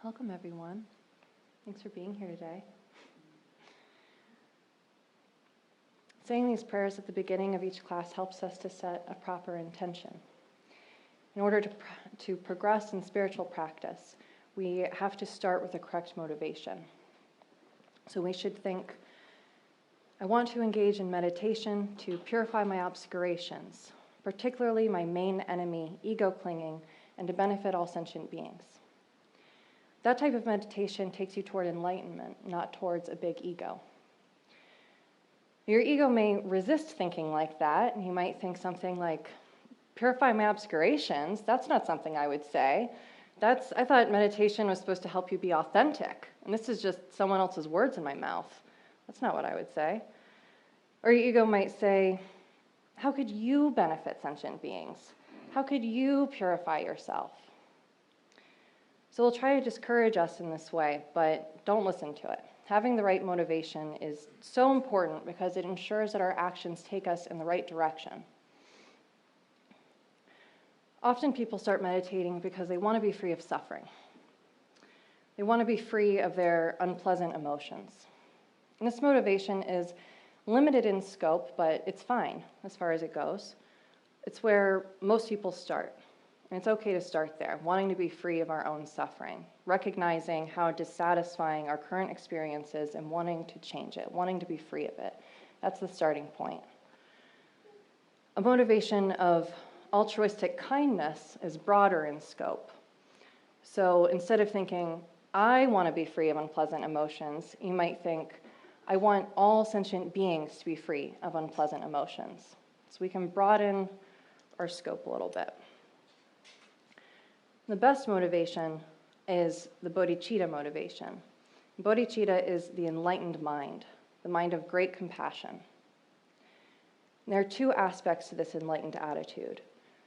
Welcome, everyone. Thanks for being here today. Saying these prayers at the beginning of each class helps us to set a proper intention. In order to progress in spiritual practice, we have to start with the correct motivation. So we should think, I want to engage in meditation to purify my obscurations, particularly my main enemy, ego clinging, and to benefit all sentient beings. That type of meditation takes you toward enlightenment, not towards a big ego. Your ego may resist thinking like that, and you might think something like, purify my obscurations? That's not something I would say. I thought meditation was supposed to help you be authentic, and this is just someone else's words in my mouth. That's not what I would say. Or your ego might say, how could you benefit sentient beings? How could you purify yourself? So we'll try to discourage us in this way, but don't listen to it. Having the right motivation is so important because it ensures that our actions take us in the right direction. Often people start meditating because they want to be free of suffering. They want to be free of their unpleasant emotions. And this motivation is limited in scope, but it's fine as far as it goes. It's where most people start. And it's okay to start there, wanting to be free of our own suffering, recognizing how dissatisfying our current experience is and wanting to change it, wanting to be free of it. That's the starting point. A motivation of altruistic kindness is broader in scope. So instead of thinking, I want to be free of unpleasant emotions, you might think, I want all sentient beings to be free of unpleasant emotions. So we can broaden our scope a little bit. The best motivation is the bodhicitta motivation. Bodhicitta is the enlightened mind, the mind of great compassion. And there are two aspects to this enlightened attitude.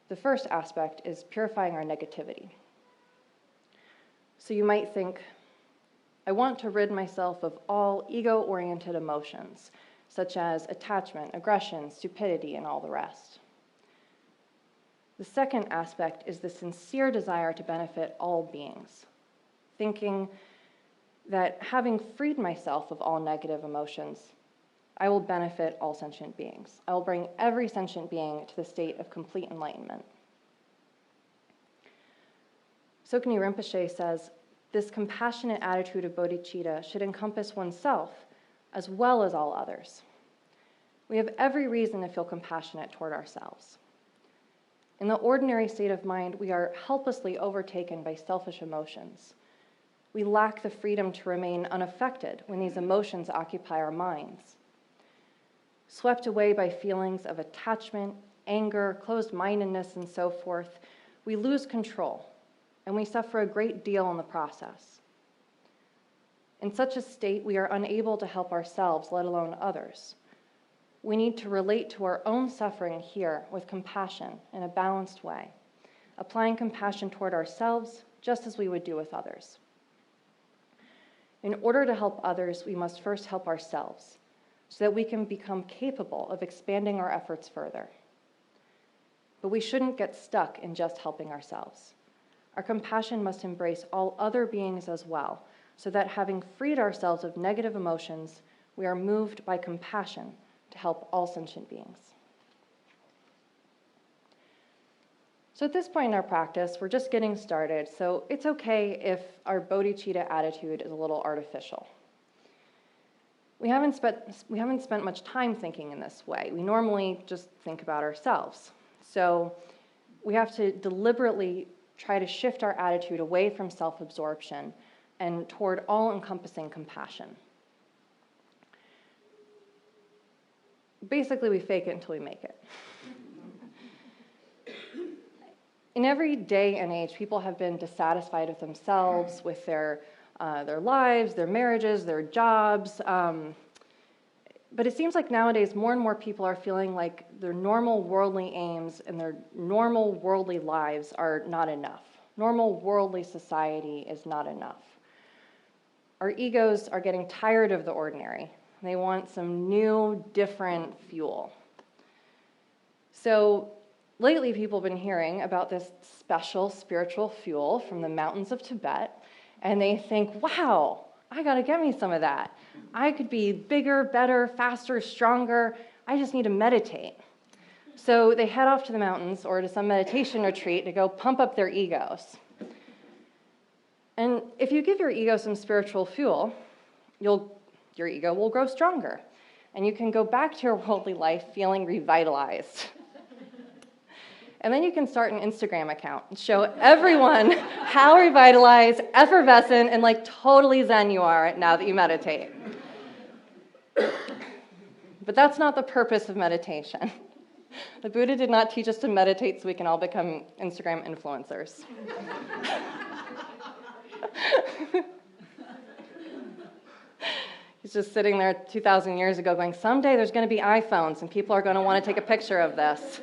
The first aspect is purifying our negativity. So you might think, I want to rid myself of all ego-oriented emotions, such as attachment, aggression, stupidity, and all the rest. The second aspect is the sincere desire to benefit all beings, thinking that having freed myself of all negative emotions, I will benefit all sentient beings. I will bring every sentient being to the state of complete enlightenment. Tsoknyi Rinpoche says, this compassionate attitude of bodhicitta should encompass oneself as well as all others. We have every reason to feel compassionate toward ourselves. In the ordinary state of mind, we are helplessly overtaken by selfish emotions. We lack the freedom to remain unaffected when these emotions occupy our minds. Swept away by feelings of attachment, anger, closed-mindedness, and so forth, we lose control, and we suffer a great deal in the process. In such a state, we are unable to help ourselves, let alone others. We need to relate to our own suffering here with compassion in a balanced way, applying compassion toward ourselves just as we would do with others. In order to help others, we must first help ourselves so that we can become capable of expanding our efforts further. But we shouldn't get stuck in just helping ourselves. Our compassion must embrace all other beings as well, so that having freed ourselves of negative emotions, we are moved by compassion to help all sentient beings. So at this point in our practice, we're just getting started, so it's okay if our bodhicitta attitude is a little artificial. We haven't spent much time thinking in this way. We normally just think about ourselves. So we have to deliberately try to shift our attitude away from self-absorption and toward all-encompassing compassion. Basically, we fake it until we make it. In every day and age, people have been dissatisfied with themselves, with their lives, their marriages, their jobs. But it seems like nowadays more and more people are feeling like their normal worldly aims and their normal worldly lives are not enough. Normal worldly society is not enough. Our egos are getting tired of the ordinary. They want some new, different fuel. So lately people have been hearing about this special spiritual fuel from the mountains of Tibet, And they think, wow, I got to get me some of that. I could be bigger, better, faster, stronger. I just need to meditate. So they head off to the mountains or to some meditation retreat to go pump up their egos. And if you give your ego some spiritual fuel, your ego will grow stronger. And you can go back to your worldly life feeling revitalized. And then you can start an Instagram account and show everyone how revitalized, effervescent, and like totally zen you are now that you meditate. But that's not the purpose of meditation. The Buddha did not teach us to meditate so we can all become Instagram influencers. He's just sitting there 2,000 years ago going, someday there's going to be iPhones and people are going to want to take a picture of this.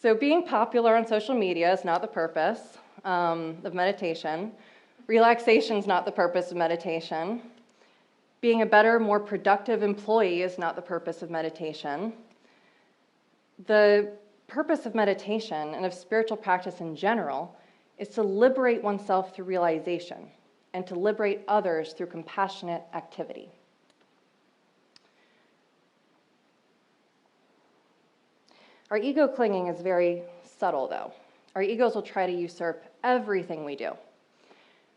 So being popular on social media is not the purpose of meditation. Relaxation is not the purpose of meditation. Being a better, more productive employee is not the purpose of meditation. The purpose of meditation and of spiritual practice in general is to liberate oneself through realization and to liberate others through compassionate activity. Our ego clinging is very subtle, though. Our egos will try to usurp everything we do.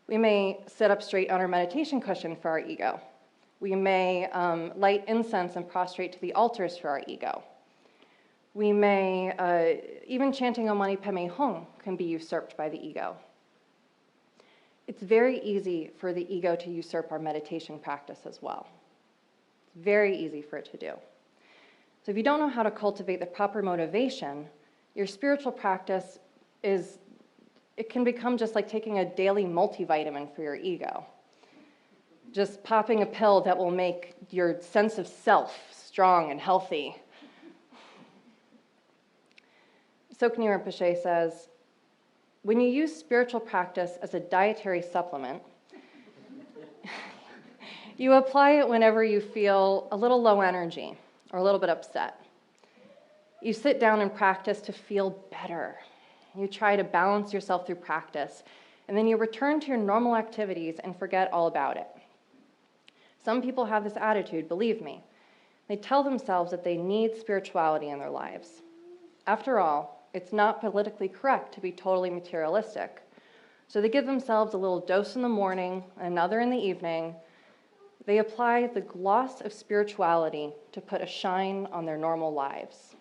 We may sit up straight on our meditation cushion for our ego. We may light incense and prostrate to the altars for our ego. We may, even chanting Om Mani Padme Hum can be usurped by the ego. It's very easy for the ego to usurp our meditation practice as well. It's very easy for it to do. So if you don't know how to cultivate the proper motivation, your spiritual practice it can become just like taking a daily multivitamin for your ego. Just popping a pill that will make your sense of self strong and healthy. Tsoknyi Rinpoche says, when you use spiritual practice as a dietary supplement, you apply it whenever you feel a little low energy or a little bit upset. You sit down and practice to feel better. You try to balance yourself through practice, and then you return to your normal activities and forget all about it. Some people have this attitude, believe me. They tell themselves that they need spirituality in their lives. After all, it's not politically correct to be totally materialistic. So they give themselves a little dose in the morning, another in the evening. They apply the gloss of spirituality to put a shine on their normal lives.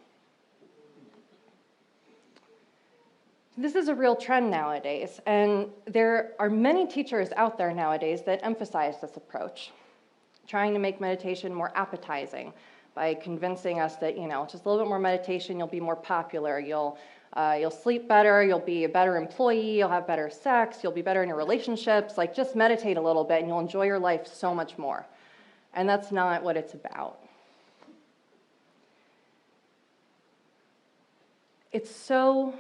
This is a real trend nowadays, and there are many teachers out there nowadays that emphasize this approach, trying to make meditation more appetizing by convincing us that, just a little bit more meditation, you'll be more popular, you'll sleep better, you'll be a better employee, you'll have better sex, you'll be better in your relationships, like just meditate a little bit and you'll enjoy your life so much more. And that's not what it's about. It's so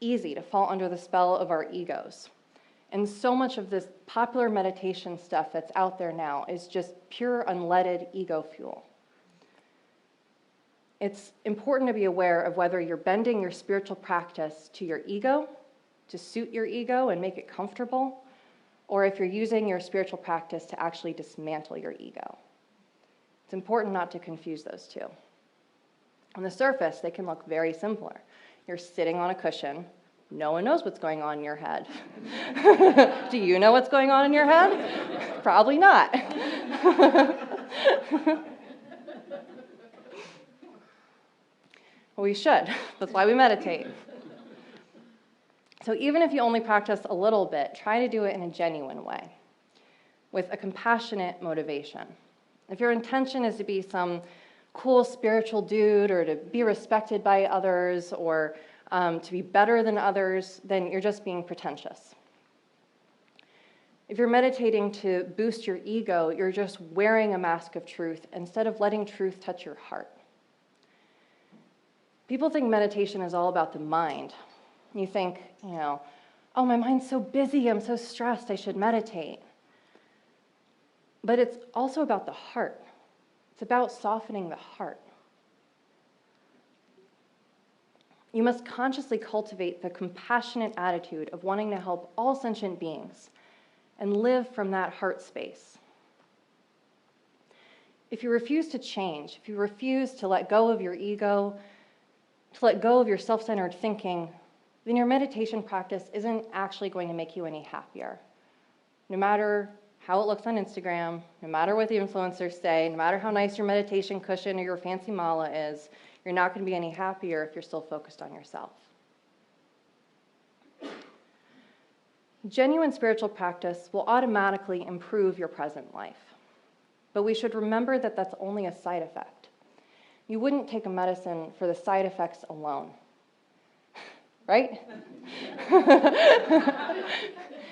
easy to fall under the spell of our egos. And so much of this popular meditation stuff that's out there now is just pure unleaded ego fuel. It's important to be aware of whether you're bending your spiritual practice to your ego, to suit your ego and make it comfortable, or if you're using your spiritual practice to actually dismantle your ego. It's important not to confuse those two. On the surface, they can look very similar. You're sitting on a cushion. No one knows what's going on in your head. Do you know what's going on in your head? Probably not. Well, we should. That's why we meditate. So even if you only practice a little bit, try to do it in a genuine way, with a compassionate motivation. If your intention is to be some cool spiritual dude or to be respected by others or to be better than others, then you're just being pretentious. If you're meditating to boost your ego, you're just wearing a mask of truth instead of letting truth touch your heart. People think meditation is all about the mind. You think, oh, my mind's so busy, I'm so stressed, I should meditate. But it's also about the heart. It's about softening the heart. You must consciously cultivate the compassionate attitude of wanting to help all sentient beings and live from that heart space. If you refuse to change, if you refuse to let go of your ego, to let go of your self-centered thinking, then your meditation practice isn't actually going to make you any happier. No matter how it looks on Instagram, no matter what the influencers say, no matter how nice your meditation cushion or your fancy mala is, you're not going to be any happier if you're still focused on yourself. Genuine spiritual practice will automatically improve your present life, but we should remember that that's only a side effect. You wouldn't take a medicine for the side effects alone, right?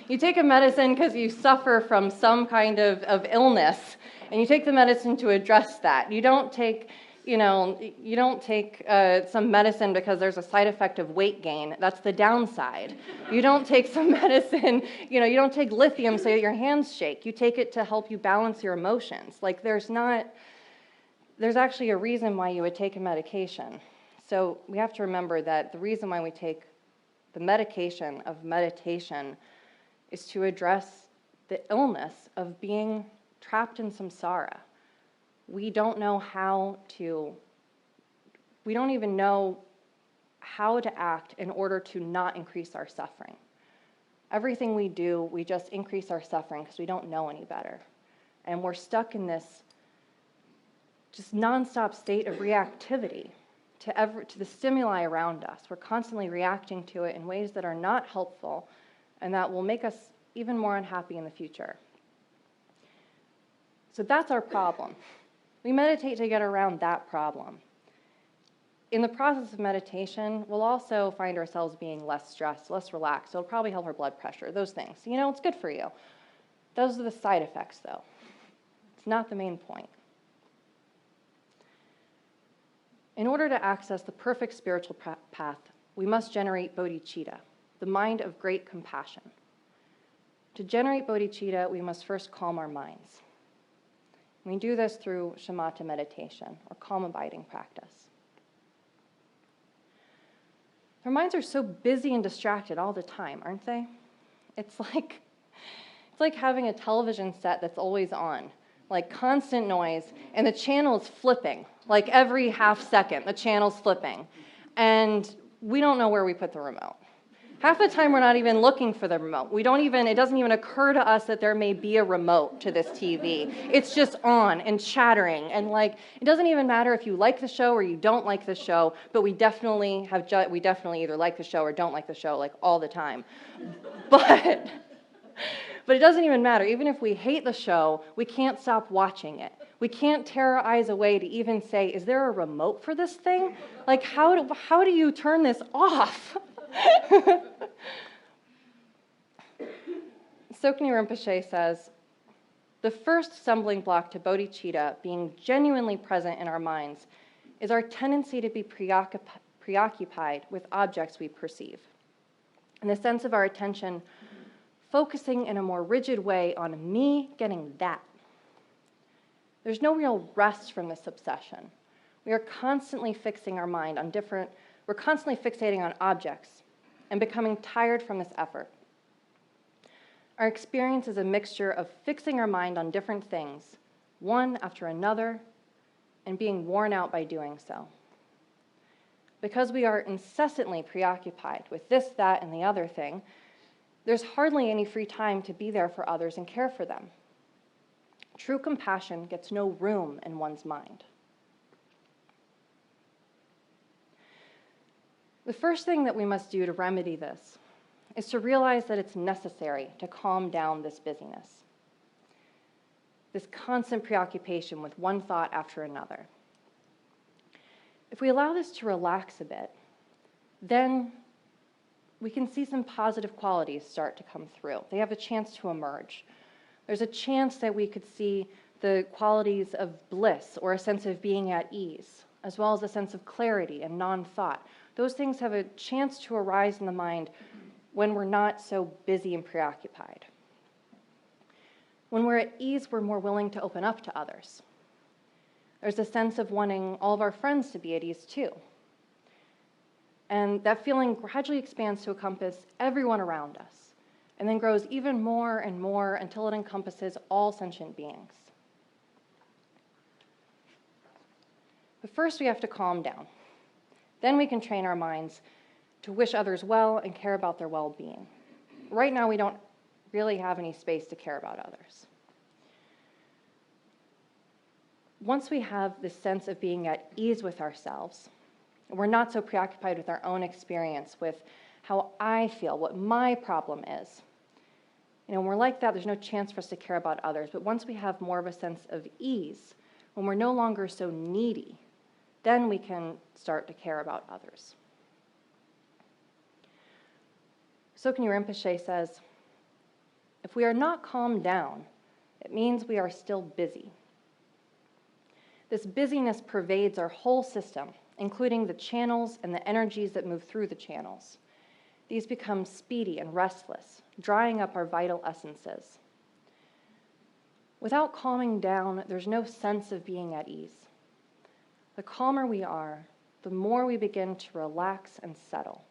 You take a medicine because you suffer from some kind of illness, and you take the medicine to address that. You don't take some medicine because there's a side effect of weight gain. That's the downside. You don't take some medicine, you don't take lithium so that your hands shake. You take it to help you balance your emotions. Like there's actually a reason why you would take a medication. So we have to remember that the reason why we take the medication of meditation is to address the illness of being trapped in samsara. We don't even know how to act in order to not increase our suffering. Everything we do, we just increase our suffering because we don't know any better. And we're stuck in this just nonstop state of reactivity to the stimuli around us. We're constantly reacting to it in ways that are not helpful and that will make us even more unhappy in the future. So that's our problem. We meditate to get around that problem. In the process of meditation, we'll also find ourselves being less stressed, less relaxed. It'll probably help our blood pressure, those things. It's good for you. Those are the side effects, though. It's not the main point. In order to access the perfect spiritual path, we must generate bodhicitta, the mind of great compassion. To generate bodhicitta, we must first calm our minds. We do this through shamatha meditation, or calm abiding practice. Our minds are so busy and distracted all the time, aren't they? It's like having a television set that's always on, like constant noise, and the channel is flipping, like every half second, the channel's flipping. And we don't know where we put the remote. Half the time we're not even looking for the remote. It doesn't even occur to us that there may be a remote to this TV. It's just on and chattering. And it doesn't even matter if you like the show or you don't like the show, but we definitely either like the show or don't like the show all the time. But it doesn't even matter. Even if we hate the show, we can't stop watching it. We can't tear our eyes away to even say, is there a remote for this thing? How do you turn this off? Tsoknyi Rinpoche says, the first stumbling block to bodhicitta being genuinely present in our minds is our tendency to be preoccupied with objects we perceive, and the sense of our attention focusing in a more rigid way on me getting that. There's no real rest from this obsession. We are constantly fixing our mind on we're constantly fixating on objects and becoming tired from this effort. Our experience is a mixture of fixing our mind on different things, one after another, and being worn out by doing so. Because we are incessantly preoccupied with this, that, and the other thing, there's hardly any free time to be there for others and care for them. True compassion gets no room in one's mind. The first thing that we must do to remedy this is to realize that it's necessary to calm down this busyness, this constant preoccupation with one thought after another. If we allow this to relax a bit, then we can see some positive qualities start to come through. They have a chance to emerge. There's a chance that we could see the qualities of bliss or a sense of being at ease, as well as a sense of clarity and non-thought. Those things have a chance to arise in the mind when we're not so busy and preoccupied. When we're at ease, we're more willing to open up to others. There's a sense of wanting all of our friends to be at ease too. And that feeling gradually expands to encompass everyone around us, and then grows even more and more until it encompasses all sentient beings. But first, we have to calm down. Then we can train our minds to wish others well and care about their well-being. Right now, we don't really have any space to care about others. Once we have this sense of being at ease with ourselves, we're not so preoccupied with our own experience, with how I feel, what my problem is. When we're like that, there's no chance for us to care about others. But once we have more of a sense of ease, when we're no longer so needy, then we can start to care about others. Tsoknyi Rinpoche says, if we are not calmed down, it means we are still busy. This busyness pervades our whole system, including the channels and the energies that move through the channels. These become speedy and restless, drying up our vital essences. Without calming down, there's no sense of being at ease. The calmer we are, the more we begin to relax and settle.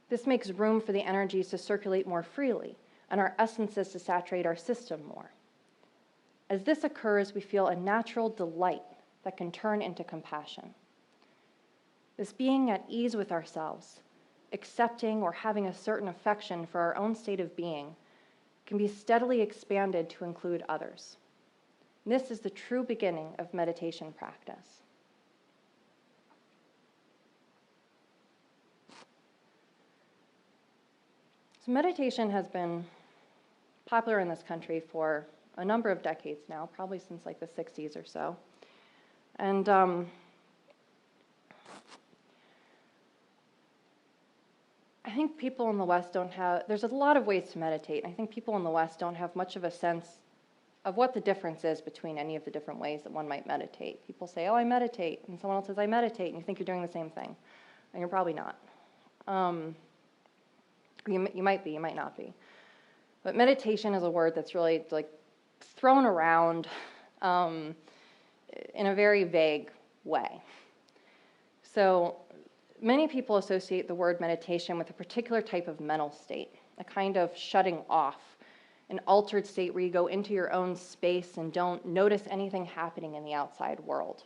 This makes room for the energies to circulate more freely and our essences to saturate our system more. As this occurs, we feel a natural delight that can turn into compassion. This being at ease with ourselves, accepting or having a certain affection for our own state of being, can be steadily expanded to include others. This is the true beginning of meditation practice. So meditation has been popular in this country for a number of decades now, probably since like the 60s or so. And I think people in the West don't have, there's a lot of ways to meditate. I think people in the West don't have much of a sense of what the difference is between any of the different ways that one might meditate. People say, oh, I meditate, and someone else says, I meditate, and you think you're doing the same thing. And you're probably not. You might be, you might not be. But meditation is a word that's really like thrown around in a very vague way. So many people associate the word meditation with a particular type of mental state, a kind of shutting off, an altered state where you go into your own space and don't notice anything happening in the outside world.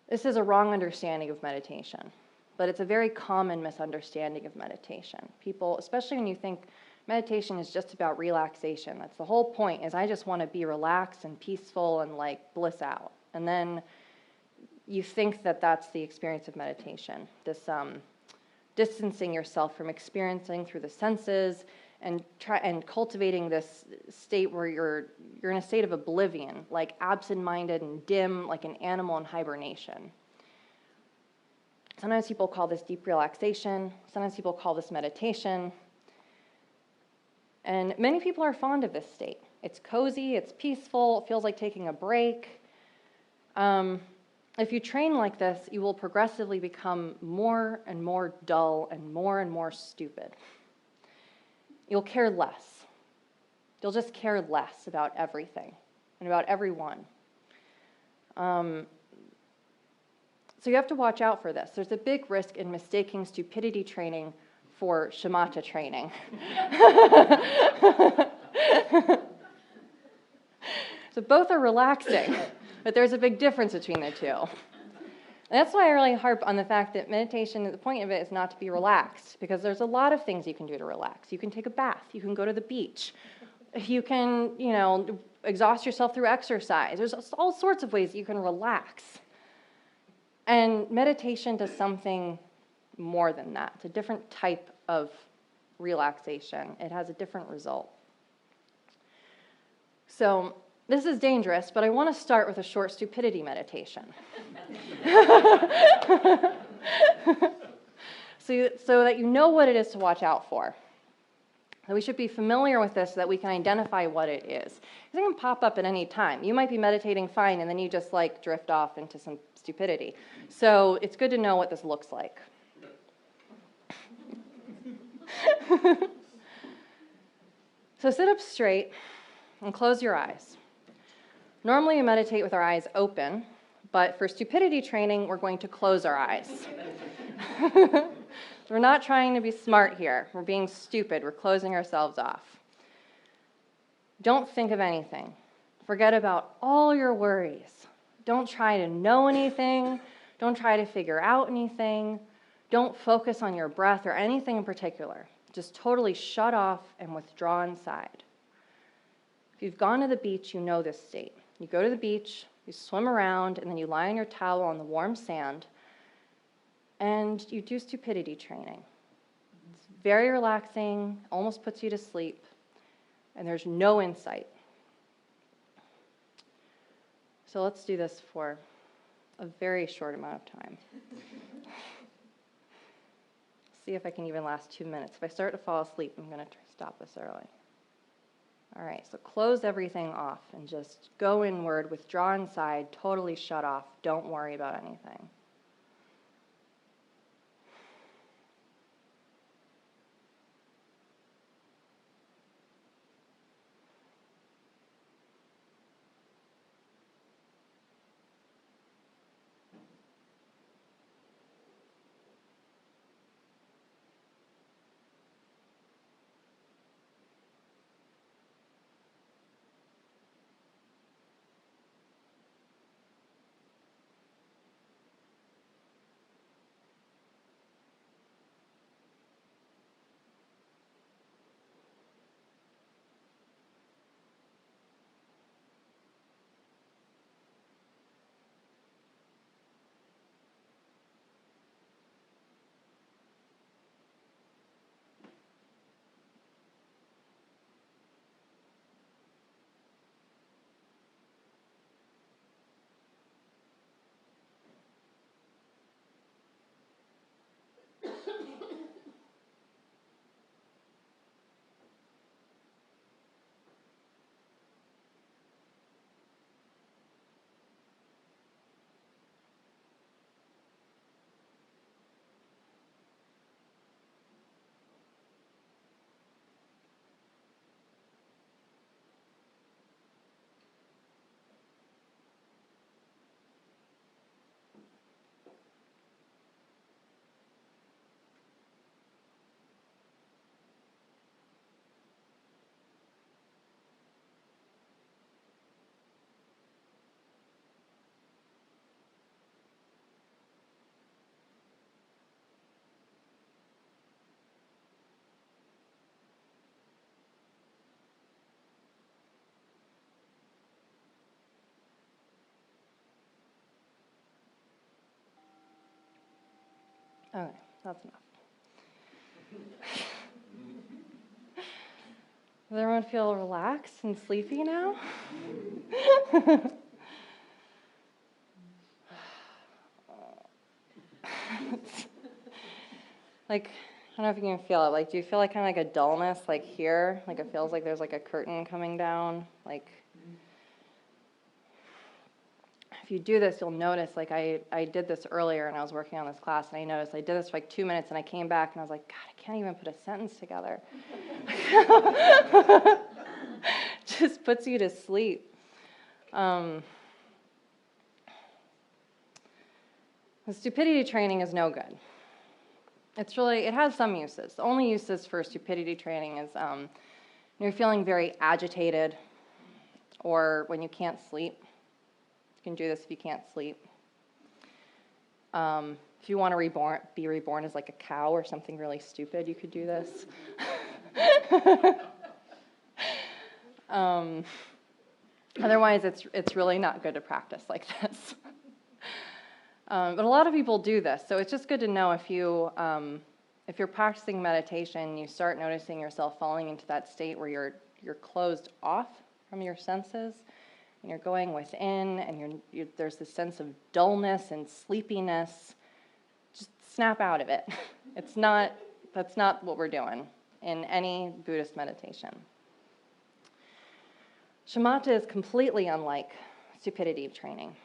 This is a wrong understanding of meditation, but it's a very common misunderstanding of meditation. People, especially when you think meditation is just about relaxation, that's the whole point, is I just want to be relaxed and peaceful and like bliss out. And then you think that that's the experience of meditation, this distancing yourself from experiencing through the senses and cultivating this state where you're in a state of oblivion, like absent-minded and dim, like an animal in hibernation. Sometimes people call this deep relaxation. Sometimes people call this meditation. And many people are fond of this state. It's cozy, it's peaceful, it feels like taking a break. If you train like this, you will progressively become more and more dull and more stupid. You'll care less. You'll just care less about everything and about everyone. So you have to watch out for this. There's a big risk in mistaking stupidity training for shamatha training. So both are relaxing, but there's a big difference between the two. And that's why I really harp on the fact that meditation, the point of it is not to be relaxed, because there's a lot of things you can do to relax. You can take a bath. You can go to the beach. You can, exhaust yourself through exercise. There's all sorts of ways you can relax. And meditation does something more than that. It's a different type of relaxation. It has a different result. So this is dangerous, but I want to start with a short stupidity meditation. So that you know what it is to watch out for. So we should be familiar with this so that we can identify what it is. It can pop up at any time. You might be meditating fine, and then you just drift off into some stupidity. So it's good to know what this looks like. So sit up straight and close your eyes. Normally we meditate with our eyes open, But for stupidity training, we're going to close our eyes. We're not trying to be smart here. We're being stupid. We're closing ourselves off. Don't think of anything. Forget about all your worries. Don't try to know anything. Don't try to figure out anything. Don't focus on your breath or anything in particular. Just totally shut off and withdraw inside. If you've gone to the beach, you know this state. You go to the beach, you swim around, and then you lie on your towel on the warm sand, and you do stupidity training. It's very relaxing, almost puts you to sleep, and there's no insight. So let's do this for a very short amount of time. See if I can even last 2 minutes. If I start to fall asleep, I'm going to stop this early. All right, so close everything off and just go inward, withdraw inside, totally shut off. Don't worry about anything. Okay, that's enough. Does everyone feel relaxed and sleepy now? Like, I don't know if you can feel it. Like, do you feel like kind of like a dullness, like here? Like it feels like there's like a curtain coming down. Like, if you do this, you'll notice, like I did this earlier and I was working on this class, and I noticed I did this for like 2 minutes, and I came back and I was like, God, I can't even put a sentence together. Just puts you to sleep. The stupidity training is no good. It has some uses. The only uses for stupidity training is when you're feeling very agitated or when you can't sleep. You can do this if you can't sleep. If you want to be reborn as like a cow or something really stupid, you could do this. Otherwise, it's really not good to practice like this. But a lot of people do this, so it's just good to know if you're practicing meditation, you start noticing yourself falling into that state where you're closed off from your senses, and you're going within, and there's this sense of dullness and sleepiness. Just snap out of it. That's not what we're doing in any Buddhist meditation. Shamatha is completely unlike stupidity training.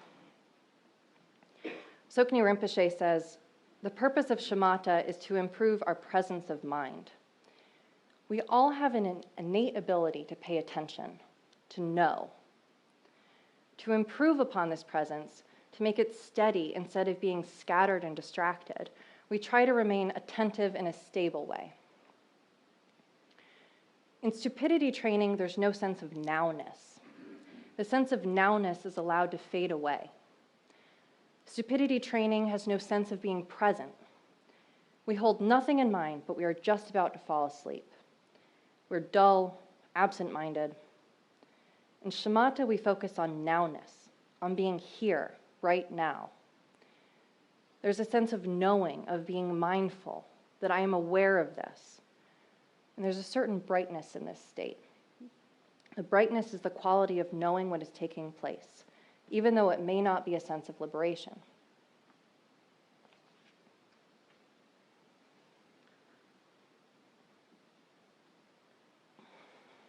Tsoknyi Rinpoche says, the purpose of shamatha is to improve our presence of mind. We all have an innate ability to pay attention, to know. To improve upon this presence to make it steady instead of being scattered and distracted, we try to remain attentive in a stable way. In stupidity training, there's no sense of nowness. The sense of nowness is allowed to fade away. Stupidity training has no sense of being present. We hold nothing in mind, but we are just about to fall asleep. We're dull, absent-minded. In shamatha, we focus on nowness, on being here, right now. There's a sense of knowing, of being mindful, that I am aware of this. And there's a certain brightness in this state. The brightness is the quality of knowing what is taking place, even though it may not be a sense of liberation.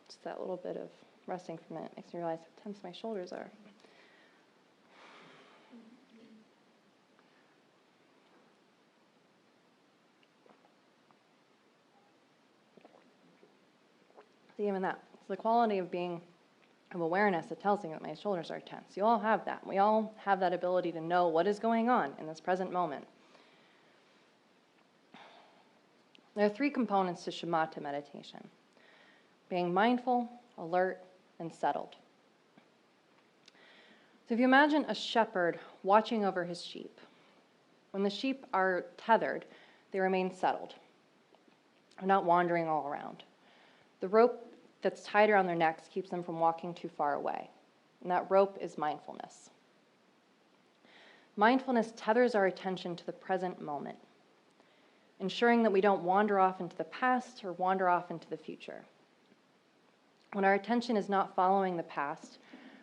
Just that little bit of resting for a minute makes me realize how tense my shoulders are. So even that, it's the quality of being of awareness that tells me that my shoulders are tense. You all have that. We all have that ability to know what is going on in this present moment. There are 3 components to shamatha meditation: being mindful, alert, and settled. So if you imagine a shepherd watching over his sheep, when the sheep are tethered, they remain settled. They're not wandering all around. The rope that's tied around their necks keeps them from walking too far away, and that rope is mindfulness. Mindfulness tethers our attention to the present moment, ensuring that we don't wander off into the past or wander off into the future. When our attention is not following the past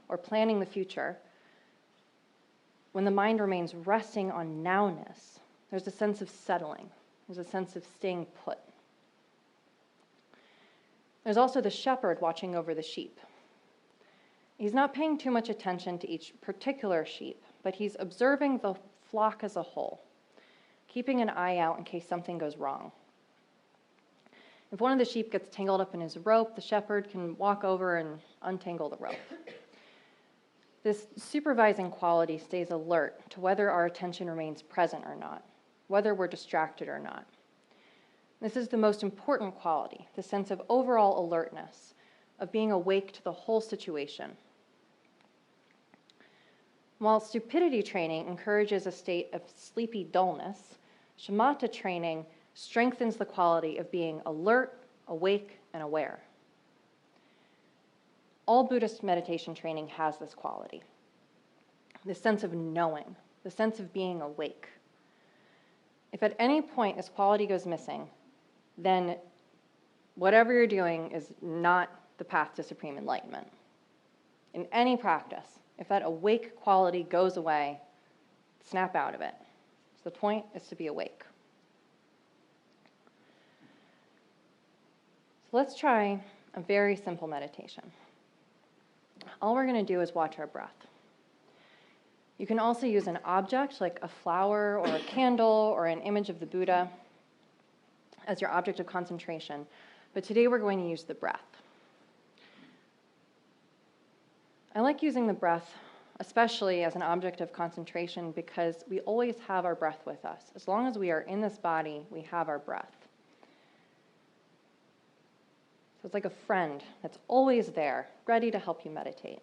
or planning the future, when the mind remains resting on nowness, there's a sense of settling. There's a sense of staying put. There's also the shepherd watching over the sheep. He's not paying too much attention to each particular sheep, but he's observing the flock as a whole, keeping an eye out in case something goes wrong. If one of the sheep gets tangled up in his rope, the shepherd can walk over and untangle the rope. This supervising quality stays alert to whether our attention remains present or not, whether we're distracted or not. This is the most important quality, the sense of overall alertness, of being awake to the whole situation. While stupidity training encourages a state of sleepy dullness, shamatha training strengthens the quality of being alert, awake, and aware. All Buddhist meditation training has this quality, the sense of knowing, the sense of being awake. If at any point this quality goes missing, then whatever you're doing is not the path to supreme enlightenment. In any practice, if that awake quality goes away, snap out of it. So the point is to be awake. So let's try a very simple meditation. All we're going to do is watch our breath. You can also use an object like a flower or a candle or an image of the Buddha as your object of concentration, but today we're going to use the breath. I like using the breath, especially as an object of concentration, because we always have our breath with us. As long as we are in this body, we have our breath. So it's like a friend that's always there, ready to help you meditate.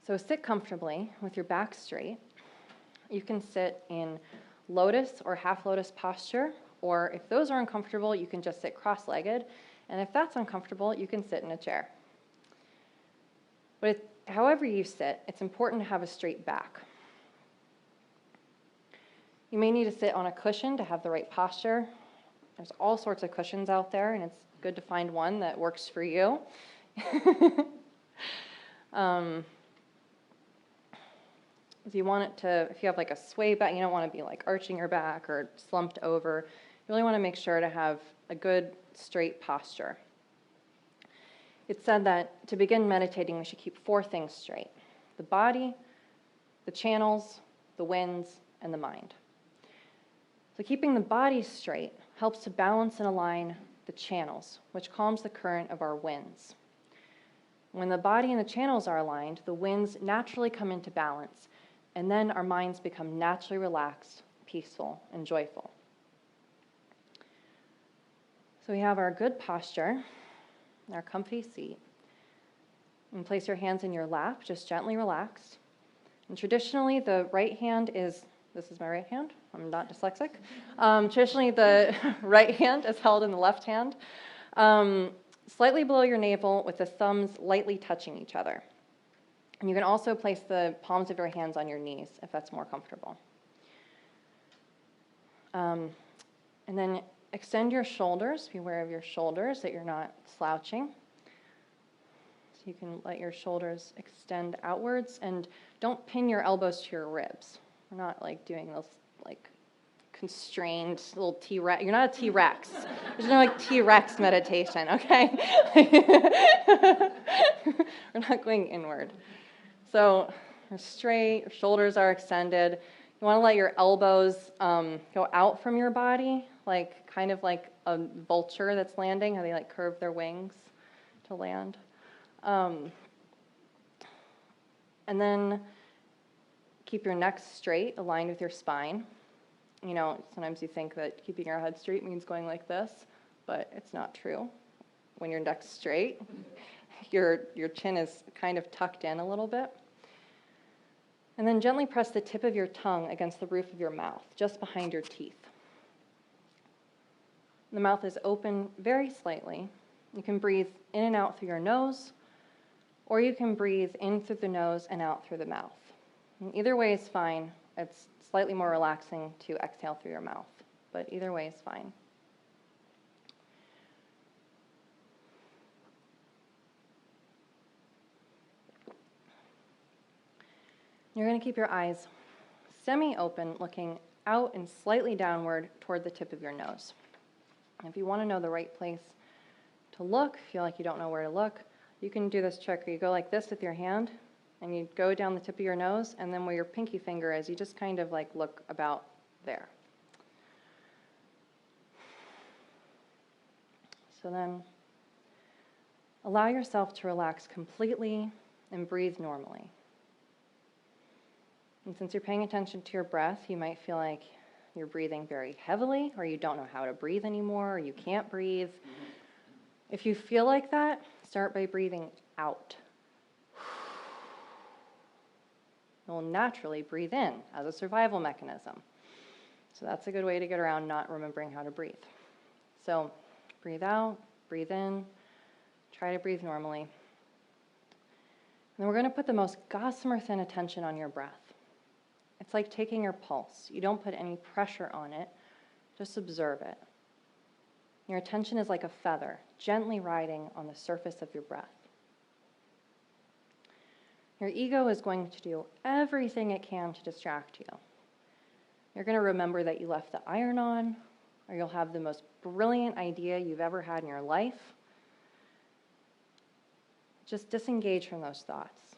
So sit comfortably with your back straight. You can sit in lotus or half lotus posture, or if those are uncomfortable, you can just sit cross-legged. And if that's uncomfortable, you can sit in a chair. But however you sit, it's important to have a straight back. You may need to sit on a cushion to have the right posture. There's all sorts of cushions out there, and it's good to find one that works for you. If you want it to, if you have like a sway back, you don't want to be like arching your back or slumped over. You really want to make sure to have a good straight posture. It's said that to begin meditating, we should keep 4 things straight: the body, the channels, the winds, and the mind. So keeping the body straight helps to balance and align the channels, which calms the current of our winds. When the body and the channels are aligned, the winds naturally come into balance, and then our minds become naturally relaxed, peaceful, and joyful. So we have our good posture, our comfy seat. And place your hands in your lap, just gently relaxed. And traditionally, the right hand is, this is my right hand, I'm not dyslexic. Traditionally, the right hand is held in the left hand, slightly below your navel with the thumbs lightly touching each other. And you can also place the palms of your hands on your knees if that's more comfortable. And then extend your shoulders, be aware of your shoulders, that you're not slouching. So you can let your shoulders extend outwards, and don't pin your elbows to your ribs. We're not like doing those like constrained little T-Rex. You're not a T-Rex. There's no like T-Rex meditation, okay? We're not going inward. So you're straight, your shoulders are extended. You want to let your elbows go out from your body, like kind of like a vulture that's landing, how they like curve their wings to land. And then keep your neck straight, aligned with your spine. You know, sometimes you think that keeping your head straight means going like this, but it's not true. When your neck's straight, your chin is kind of tucked in a little bit. And then gently press the tip of your tongue against the roof of your mouth, just behind your teeth. The mouth is open very slightly. You can breathe in and out through your nose, or you can breathe in through the nose and out through the mouth. And either way is fine. It's slightly more relaxing to exhale through your mouth, but either way is fine. You're going to keep your eyes semi-open, looking out and slightly downward toward the tip of your nose. If you want to know the right place to look, feel like you don't know where to look, you can do this trick where you go like this with your hand, and you go down the tip of your nose, and then where your pinky finger is, you just kind of like look about there. So then allow yourself to relax completely and breathe normally. And since you're paying attention to your breath, you might feel like you're breathing very heavily, or you don't know how to breathe anymore, or you can't breathe. If you feel like that, start by breathing out. You'll naturally breathe in as a survival mechanism. So that's a good way to get around not remembering how to breathe. So breathe out, breathe in, try to breathe normally. And then we're going to put the most gossamer thin attention on your breath. It's like taking your pulse. You don't put any pressure on it, just observe it. Your attention is like a feather, gently riding on the surface of your breath. Your ego is going to do everything it can to distract you. You're going to remember that you left the iron on, or you'll have the most brilliant idea you've ever had in your life. Just disengage from those thoughts.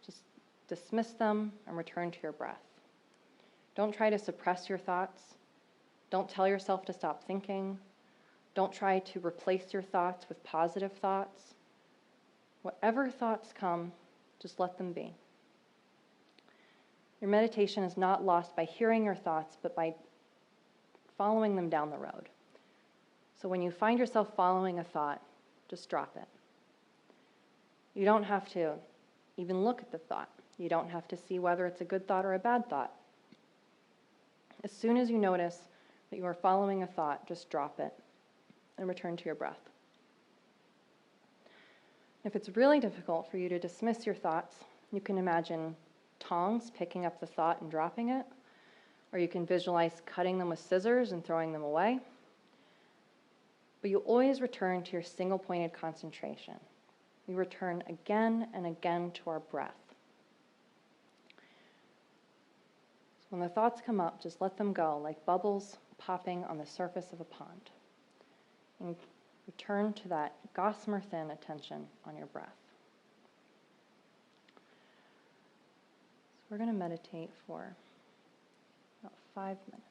Just dismiss them and return to your breath. Don't try to suppress your thoughts. Don't tell yourself to stop thinking. Don't try to replace your thoughts with positive thoughts. Whatever thoughts come, just let them be. Your meditation is not lost by hearing your thoughts, but by following them down the road. So when you find yourself following a thought, just drop it. You don't have to even look at the thought. You don't have to see whether it's a good thought or a bad thought. As soon as you notice that you are following a thought, just drop it and return to your breath. If it's really difficult for you to dismiss your thoughts, you can imagine tongs picking up the thought and dropping it, or you can visualize cutting them with scissors and throwing them away. But you always return to your single-pointed concentration. We return again and again to our breath. So when the thoughts come up, just let them go like bubbles popping on the surface of a pond. And return to that gossamer thin attention on your breath. So we're going to meditate for about 5 minutes.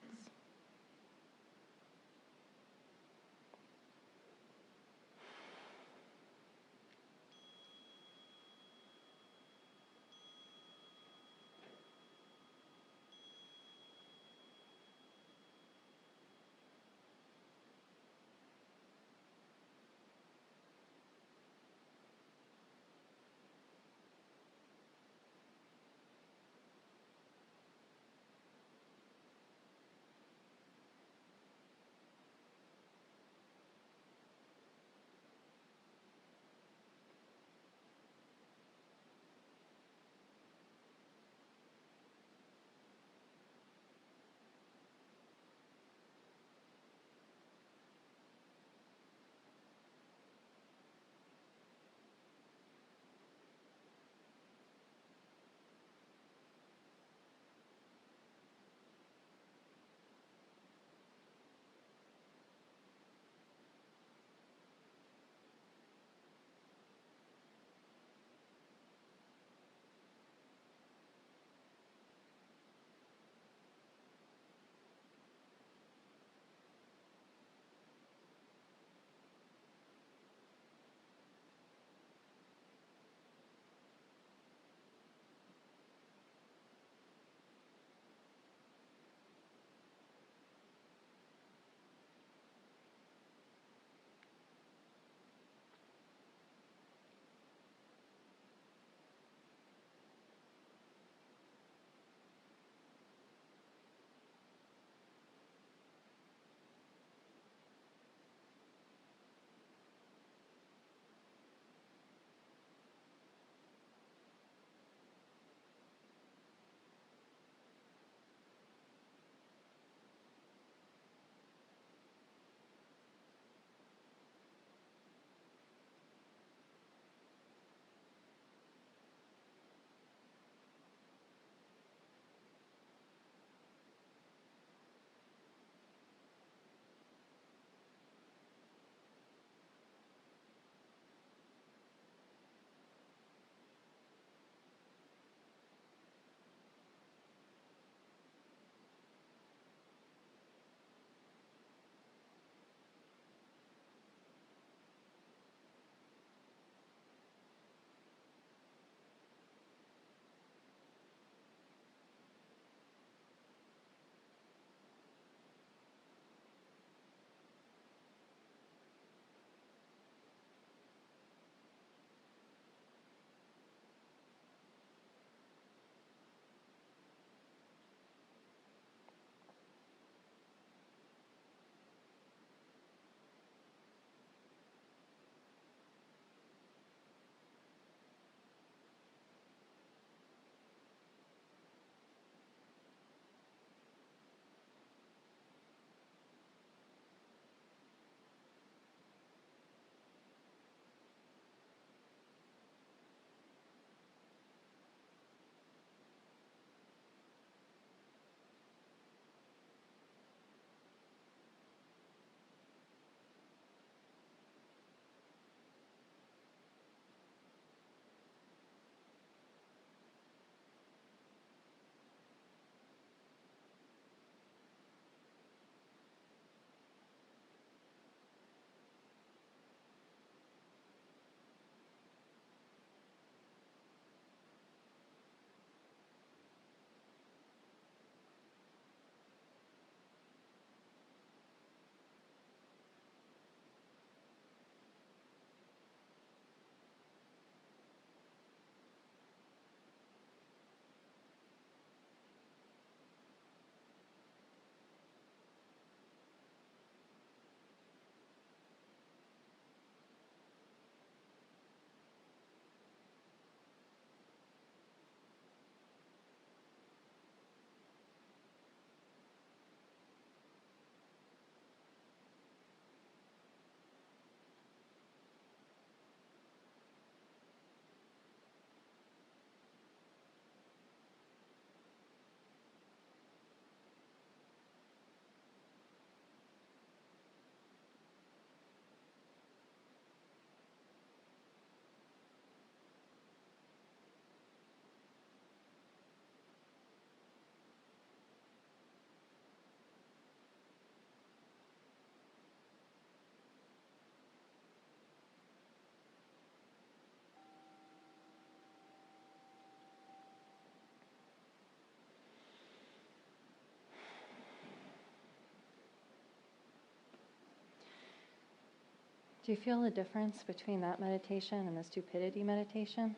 Do you feel the difference between that meditation and the stupidity meditation?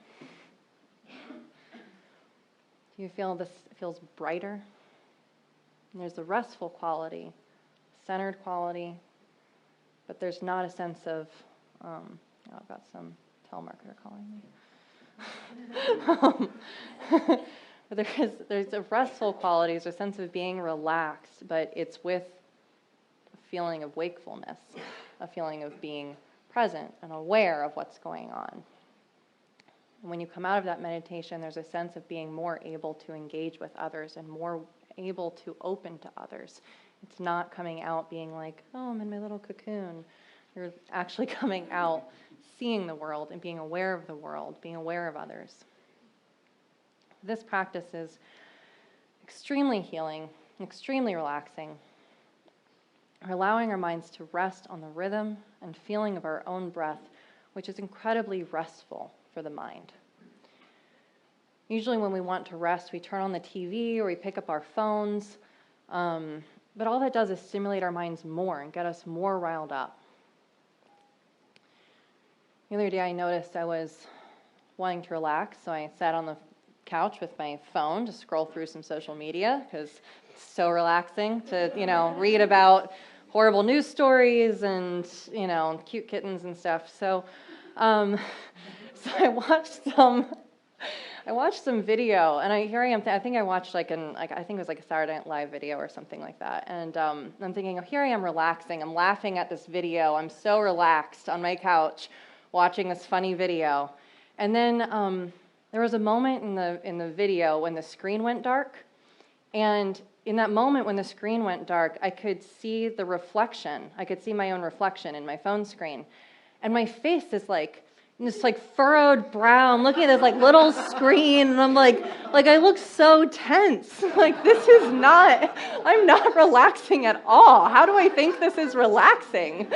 Do you feel this feels brighter? And there's the restful quality, centered quality, but there's not a sense of, I've got some telemarketer calling me. But there's a restful quality, there's a sense of being relaxed, but it's with a feeling of wakefulness, a feeling of being present and aware of what's going on. And when you come out of that meditation, there's a sense of being more able to engage with others and more able to open to others. It's not coming out being like, oh, I'm in my little cocoon. You're actually coming out, seeing the world and being aware of the world, being aware of others. This practice is extremely healing, extremely relaxing. We're allowing our minds to rest on the rhythm and feeling of our own breath, which is incredibly restful for the mind. Usually when we want to rest, we turn on the TV or we pick up our phones, but all that does is stimulate our minds more and get us more riled up. The other day I noticed I was wanting to relax, so I sat on the couch with my phone to scroll through some social media because it's so relaxing to, read about horrible news stories and, cute kittens and stuff. So I watched some video, and I think I watched I think it was like a Saturday Night Live video or something like that. And I'm thinking, here I am relaxing. I'm laughing at this video. I'm so relaxed on my couch watching this funny video. And then there was a moment in the video when the screen went dark. And in that moment when the screen went dark, I could see the reflection. I could see my own reflection in my phone screen. And my face is this furrowed brow. I'm looking at this little screen, and I'm like I look so tense. I'm not relaxing at all. How do I think this is relaxing?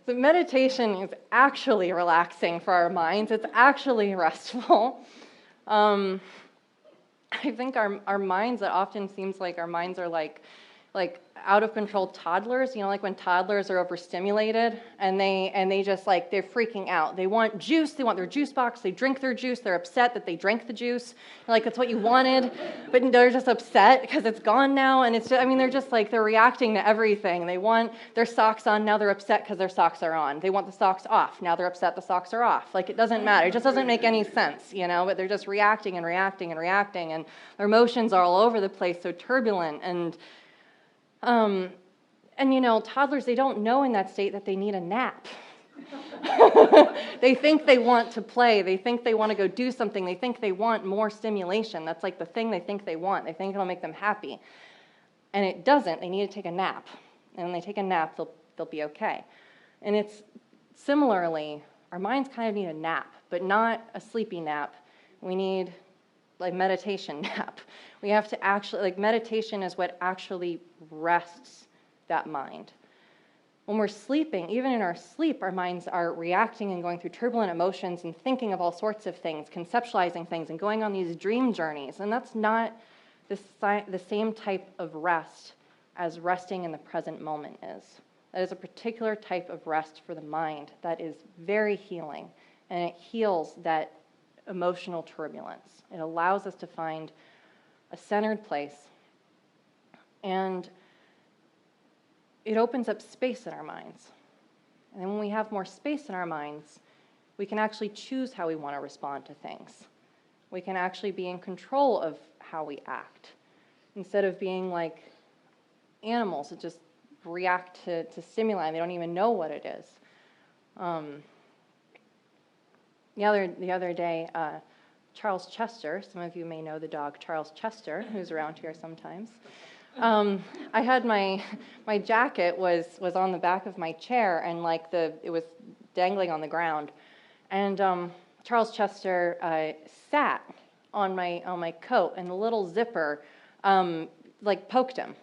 The meditation is actually relaxing for our minds. It's actually restful. I think our minds, it often seems like our minds are like out of control toddlers, like when toddlers are overstimulated and they just they're freaking out. They want juice, they want their juice box, they drink their juice, they're upset that they drank the juice. That's what you wanted, but they're just upset because it's gone now, and it's just, they're just they're reacting to everything. They want their socks on, now they're upset because their socks are on. They want the socks off, now they're upset the socks are off. It doesn't matter. It just doesn't make any sense, but they're just reacting and reacting and reacting, and their emotions are all over the place, so turbulent. And toddlers, they don't know in that state that they need a nap. They think they want to play. They think they want to go do something. They think they want more stimulation. That's the thing they think they want. They think it'll make them happy. And it doesn't. They need to take a nap. And when they take a nap, they'll be okay. And it's similarly, our minds kind of need a nap, but not a sleepy nap. We need meditation nap. We have to actually, meditation is what actually rests that mind. When we're sleeping, even in our sleep, our minds are reacting and going through turbulent emotions and thinking of all sorts of things, conceptualizing things and going on these dream journeys. And that's not the same type of rest as resting in the present moment is. That is a particular type of rest for the mind that is very healing, and it heals that emotional turbulence. It allows us to find a centered place, and it opens up space in our minds. And then when we have more space in our minds, we can actually choose how we want to respond to things. We can actually be in control of how we act, instead of being like animals that just react to stimuli and they don't even know what it is. The other day, Charles Chester, some of you may know the dog Charles Chester, who's around here sometimes. I had my jacket was on the back of my chair, and it was dangling on the ground, and Charles Chester sat on my coat, and the little zipper poked him.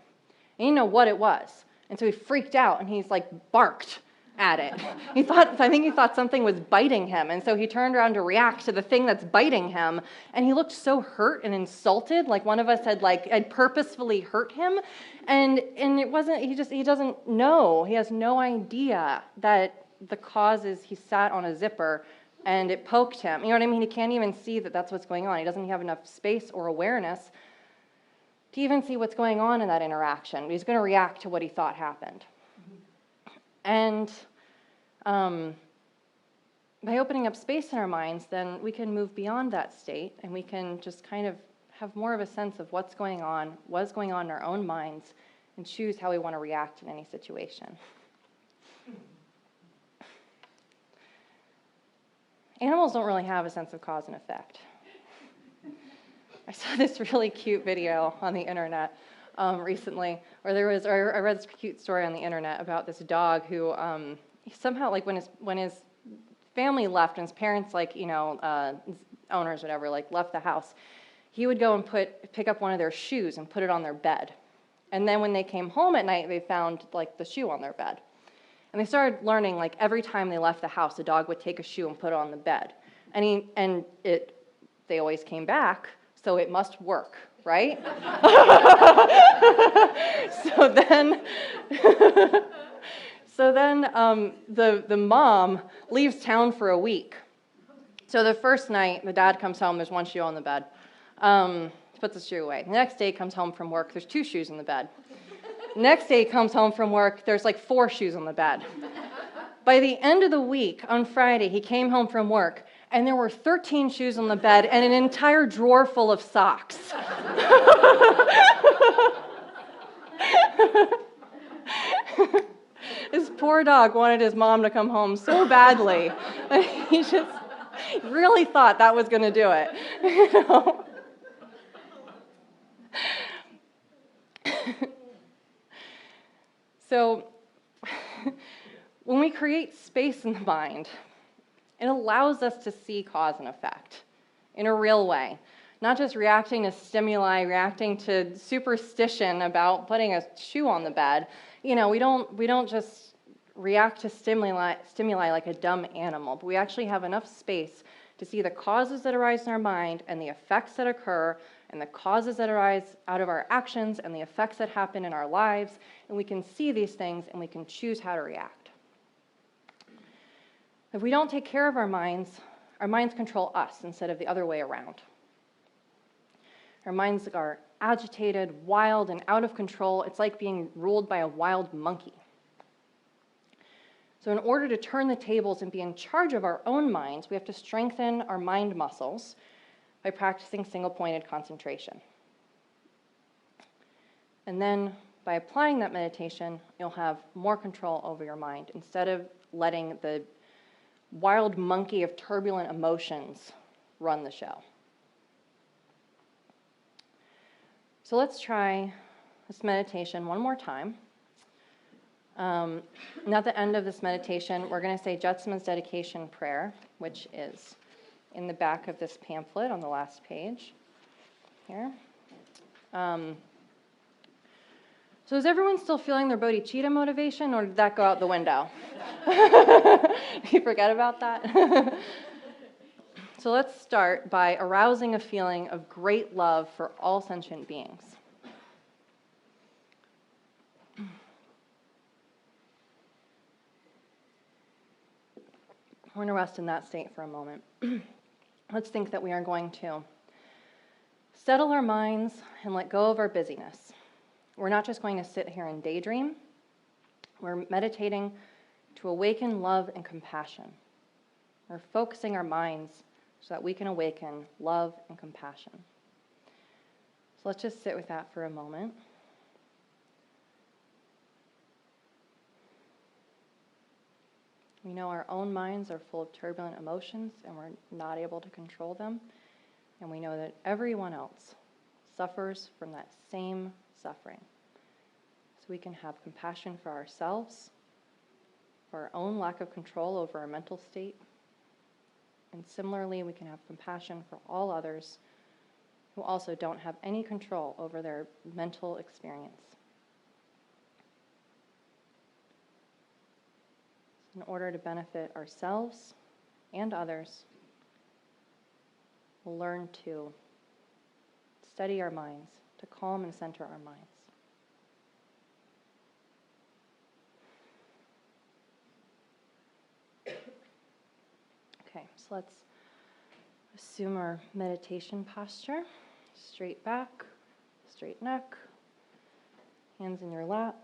And he didn't know what it was, and so he freaked out, and he's barked at it. I think he thought something was biting him, and so he turned around to react to the thing that's biting him, and he looked so hurt and insulted, like one of us had purposefully hurt him, and it wasn't, he doesn't know, he has no idea that the cause is he sat on a zipper and it poked him. You know what I mean? He can't even see that that's what's going on. He doesn't have enough space or awareness to even see what's going on in that interaction. He's going to react to what he thought happened. And by opening up space in our minds, then we can move beyond that state, and we can just kind of have more of a sense of what's going on in our own minds, and choose how we want to react in any situation. Animals don't really have a sense of cause and effect. I saw this really cute video on the internet recently, I read this cute story on the internet about this dog who somehow, like when his family left and his parents, owners, whatever, left the house, he would go and pick up one of their shoes and put it on their bed. And then when they came home at night, they found the shoe on their bed. And they started learning, every time they left the house, the dog would take a shoe and put it on the bed. And they always came back, so it must work, right? So then the mom leaves town for a week. So the first night, the dad comes home, there's one shoe on the bed. Puts the shoe away. The next day, he comes home from work, there's 2 shoes in the bed. Next day he comes home from work, there's 4 shoes on the bed. By the end of the week, on Friday, he came home from work, and there were 13 shoes on the bed and an entire drawer full of socks. This poor dog wanted his mom to come home so badly. He just really thought that was going to do it. You know? So, when we create space in the mind, it allows us to see cause and effect in a real way. Not just reacting to stimuli, reacting to superstition about putting a shoe on the bed. You know, we don't just react to stimuli like a dumb animal, but we actually have enough space to see the causes that arise in our mind and the effects that occur, and the causes that arise out of our actions and the effects that happen in our lives, and we can see these things and we can choose how to react. If we don't take care of our minds control us instead of the other way around. Our minds are agitated, wild, and out of control. It's like being ruled by a wild monkey. So in order to turn the tables and be in charge of our own minds, we have to strengthen our mind muscles by practicing single-pointed concentration. And then by applying that meditation, you'll have more control over your mind instead of letting the wild monkey of turbulent emotions run the show. So let's try this meditation one more time. And at the end of this meditation, we're going to say Jetsunma's dedication prayer, which is in the back of this pamphlet on the last page here. So is everyone still feeling their bodhicitta motivation, or did that go out the window? You forget about that? So let's start by arousing a feeling of great love for all sentient beings. We're going to rest in that state for a moment. Let's think that we are going to settle our minds and let go of our busyness. We're not just going to sit here and daydream. We're meditating to awaken love and compassion. We're focusing our minds so that we can awaken love and compassion. So let's just sit with that for a moment. We know our own minds are full of turbulent emotions and we're not able to control them. And we know that everyone else suffers from that same suffering. So we can have compassion for ourselves, for our own lack of control over our mental state. And similarly, we can have compassion for all others who also don't have any control over their mental experience. in order to benefit ourselves and others, we'll learn to steady our minds, to calm and center our minds. Okay, so let's assume our meditation posture. Straight back, straight neck, hands in your lap.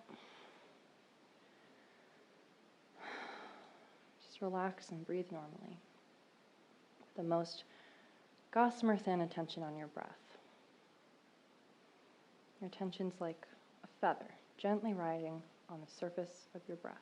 Just relax and breathe normally. The most gossamer thin attention on your breath. Your attention's like a feather, gently riding on the surface of your breath.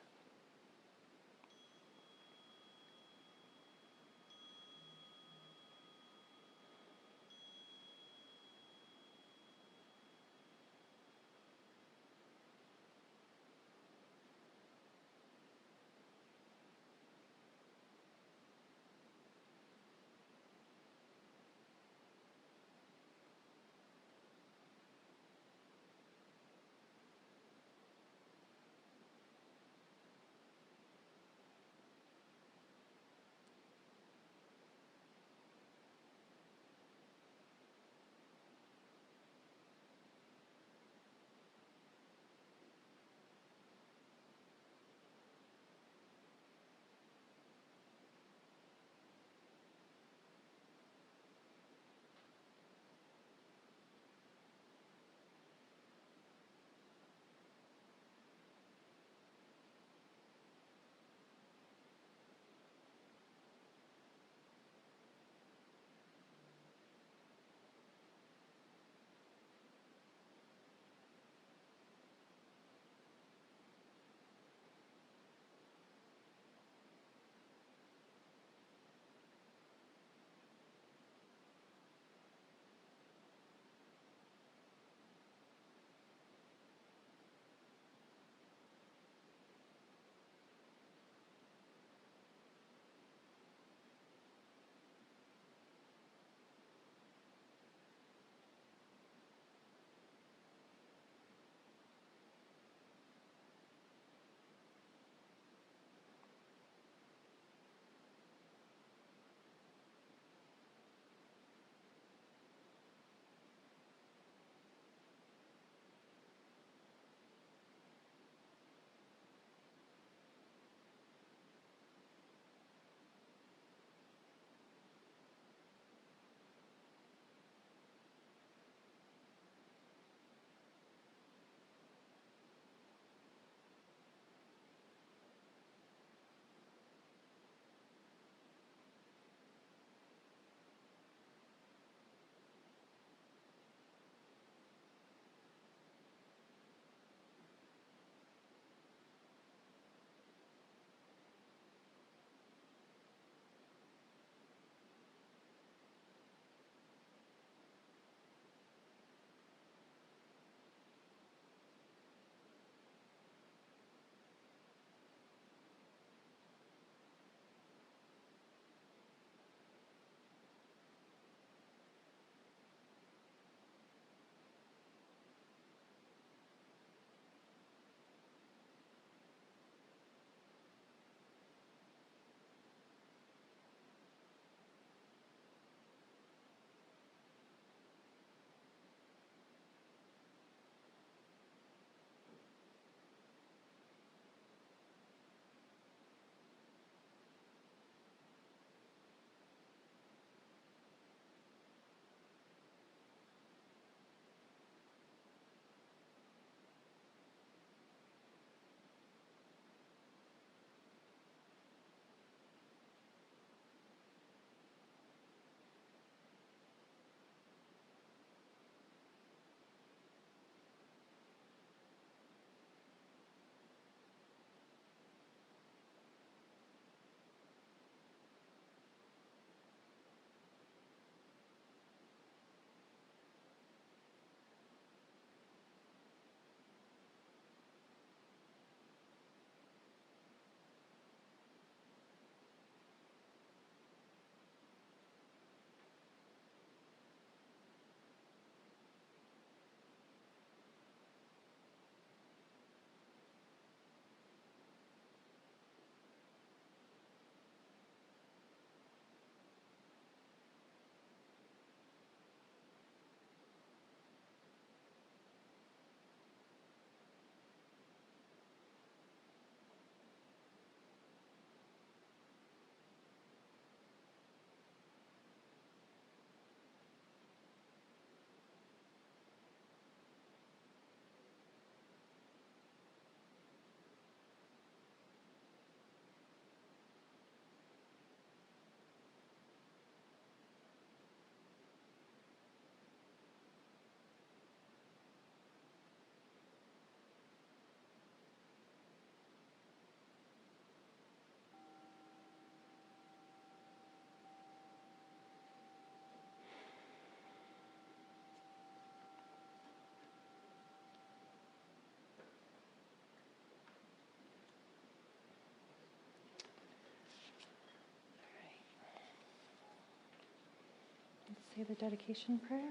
say the dedication prayer.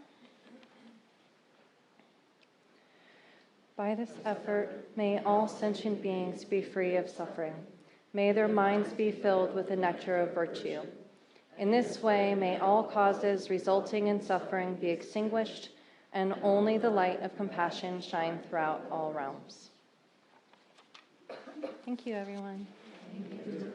By this effort, may all sentient beings be free of suffering. May their minds be filled with the nectar of virtue. In this way, may all causes resulting in suffering be extinguished, and only the light of compassion shine throughout all realms. Thank you, everyone. Thank you.